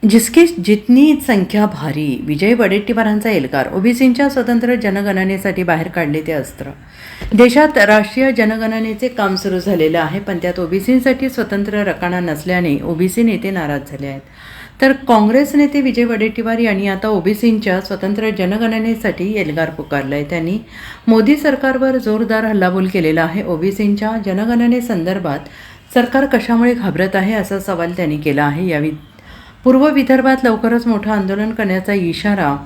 जिसकी जितनी संख्या भारी, विजय वडेट्टीवारांचा एल्गार, ओबीसींच्या स्वतंत्र जनगणनेसाठी बाहेर काढले ते अस्त्र. देशात राष्ट्रीय जनगणनेचे काम सुरू झालेलं आहे, पण त्यात ओबीसींसाठी स्वतंत्र रकाना नसल्याने ओबीसी नेते नाराज झाले आहेत. तर काँग्रेस नेते विजय वडेट्टीवार यांनी आता ओबीसींच्या स्वतंत्र जनगणनेसाठी एल्गार पुकारला आहे. त्यांनी मोदी सरकारवर जोरदार हल्लाबोल केलेला आहे. ओबीसींच्या जनगणनेसंदर्भात सरकार कशामुळे घाबरत आहे असा सवाल त्यांनी केला आहे. यावेळी पूर्व विदर्भात लवकरच मोठं आंदोलन करण्याचा इशारा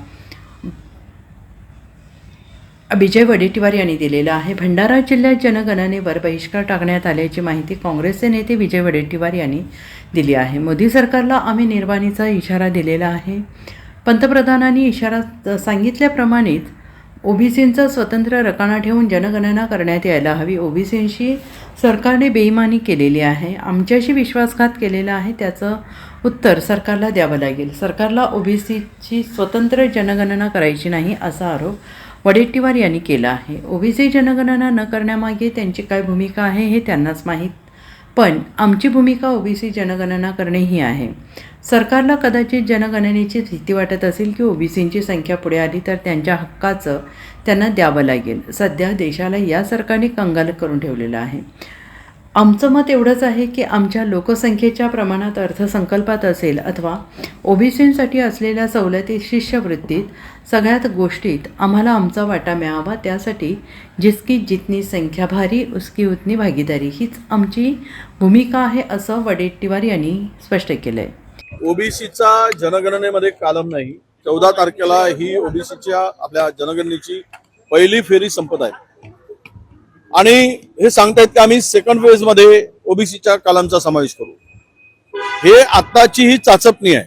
विजय वडेट्टीवार यांनी दिलेला आहे. भंडारा जिल्ह्यात जनगणनेवर बहिष्कार टाकण्यात आल्याची माहिती काँग्रेसचे नेते विजय वडेट्टीवार यांनी दिली आहे. मोदी सरकारला आम्ही निर्वाणीचा इशारा दिलेला आहे. पंतप्रधानांनी इशारा सांगितल्याप्रमाणेच ओबीसींचा स्वतंत्र रकाना ठेवून जनगणना करण्यात यायला हवी. ओबीसींशी सरकारने बेईमानी केलेली आहे, आमच्याशी विश्वासघात केलेला आहे, त्याचं उत्तर सरकारला द्यावं लागेल. सरकारला ओबीसीची स्वतंत्र जनगणना करायची नाही असा आरोप वडेट्टीवार यांनी केला आहे. ओबीसी जनगणना न करण्यामागे त्यांची काय भूमिका आहे हे त्यांनाच माहीत, पण आमची भूमिका ओबीसी जनगणना करणे ही आहे. सरकारला कदाचित जनगणनेची भीती वाटत असेल की ओबीसींची संख्या पुढे आली तर त्यांच्या हक्काचं त्यांना द्यावं लागेल. सध्या देशाला या सरकारने कंगाल करून ठेवलेलं आहे. आमचं मत एवढंच आहे की आमच्या लोकसंख्येच्या प्रमाणात अर्थसंकल्पात असेल अथवा ओबीसींसाठी असलेल्या सवलती, शिष्यवृत्तीत, सगळ्यात गोष्टीत आम्हाला आमचा वाटा मिळावा. त्यासाठी जिसकी जितनी संख्या भारी उसकी उतनी भागीदारी हीच आमची भूमिका आहे असं वडेट्टीवार यांनी स्पष्ट केलं आहे. ओबीसीचा जनगणनेमध्ये कालम नाही. 14 तारखेला ही ओबीसीच्या आपल्या जनगणनेची पहिली फेरी संपत आहे आणि हे सांगतायत की आम्ही सेकंड फेज मध्ये ओबीसीच्या कालामचा समावेश करू. हे आत्ताची ही चाचपणी आहे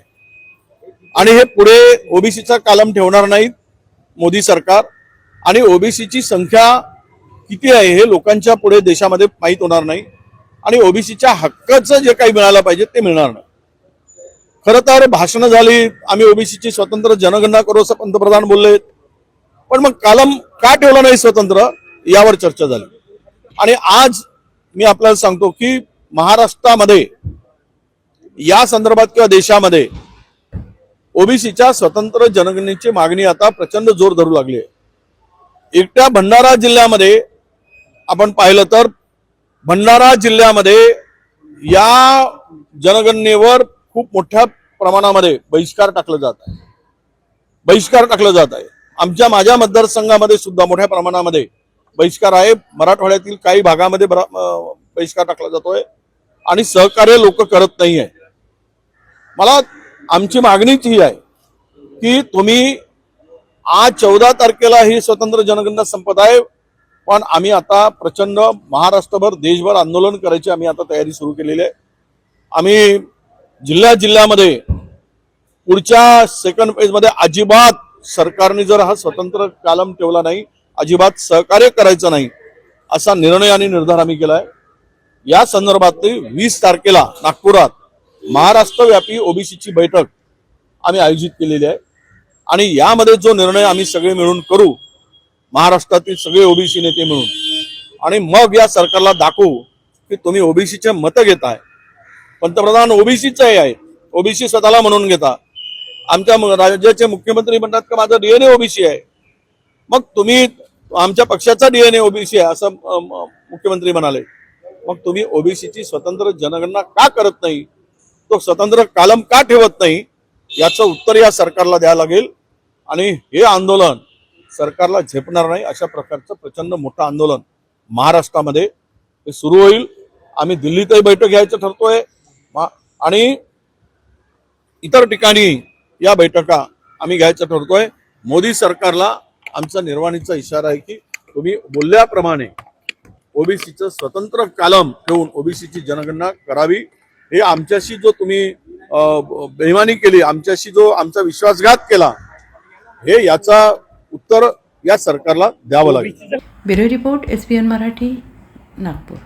आणि हे पुढे ओबीसीचा कालम ठेवणार नाहीत मोदी सरकार. आणि ओबीसीची संख्या किती आहे हे लोकांच्या पुढे देशामध्ये माहीत होणार नाही आणि ओबीसीच्या हक्काचं जे काही मिळालं पाहिजे ते मिळणार नाही. खरं तर भाषणं झाली, आम्ही ओबीसीची स्वतंत्र जनगणना करू असं पंतप्रधान बोलले, पण मग कालम का ठेवला नाही स्वतंत्र यावर चर्चा झाली. आणि आज मी आपल्याला सांगतो की महाराष्ट्रामध्ये या संदर्भात किंवा देशामध्ये ओबीसीच्या स्वतंत्र जनगणनेची मागणी आता प्रचंड जोर धरू लागली आहे. एकट्या भंडारा जिल्ह्यामध्ये आपण पाहिलं तर भंडारा जिल्ह्यामध्ये या जनगणनेवर खूप मोठ्या प्रमाणामध्ये बहिष्कार टाकला जात आहे. माझ्या मतदारसंघामध्ये सुद्धा मोठ्या प्रमाणामध्ये बहिष्कार आहे. मराठवाड्यातील काही भागामध्ये बहिष्कार टाकला जातोय आणि सहकार्य लोक करत नाही आहे. मला आमची मागणीच ही आहे की तुम्ही आज 14 तारखेला ही स्वतंत्र जनगणना संपत आहे, पण आम्ही आता प्रचंड महाराष्ट्रभर, देशभर आंदोलन करायची आम्ही आता तयारी सुरू केलेली आहे. आम्ही जिल्ह्यामध्ये पुढच्या सेकंड फेज मध्ये अजिबात सरकारने जर हा स्वतंत्र कालम ठेवला नाही, अजिबात सहकार्य करायचं नाही असा निर्णय आणि निर्धार आम्ही केलाय. या संदर्भात 20 तारखेला नागपुरात महाराष्ट्रव्यापी ओबीसीची बैठक आम्ही आयोजित केलेली आहे आणि यामध्ये जो निर्णय आम्ही सगळे मिळून करू, महाराष्ट्रातील सगळे ओबीसी नेते मिळून, आणि मग या सरकारला दाखवू की तुम्ही ओबीसीचे मतं घेताय. पंतप्रधान ओबीसीचे आहे, ओबीसी स्वतःला म्हणून घेता. आमच्या राज्याचे मुख्यमंत्री म्हणतात की माझा डीएनए ओबीसी आहे. मग तुम्ही आमच्या पक्षाचा डीएनए ओबीसी आहे असं मुख्यमंत्री म्हणाले. मग तुम्ही ओबीसीची स्वतंत्र जनगणना का करत नाही, तो स्वतंत्र कालम का ठेवत नाही, याचं उत्तर या सरकारला द्यावं लागेल. आणि हे आंदोलन सरकारला झेपणार नाही. अशा प्रकारचं प्रचंड मोठं आंदोलन महाराष्ट्रामध्ये हे सुरू होईल. आम्ही दिल्लीतही बैठक घ्यायचं ठरतोय आणि इतर ठिकाणी या बैठका आम्ही घ्यायचं ठरतोय. मोदी सरकारला आमचा निर्वाणीचा इशारा आहे की तुम्ही बोलल्याप्रमाणे ओबीसीचं स्वतंत्र कालम ठेवून ओबीसीची जनगणना करावी. हे आमच्याशी जो तुम्ही बेईमानी केली, आमच्याशी जो आमचा विश्वासघात केला, हे याचा उत्तर या सरकारला द्यावं लागेल. Bureau report, SBN Marathi, Nagpur.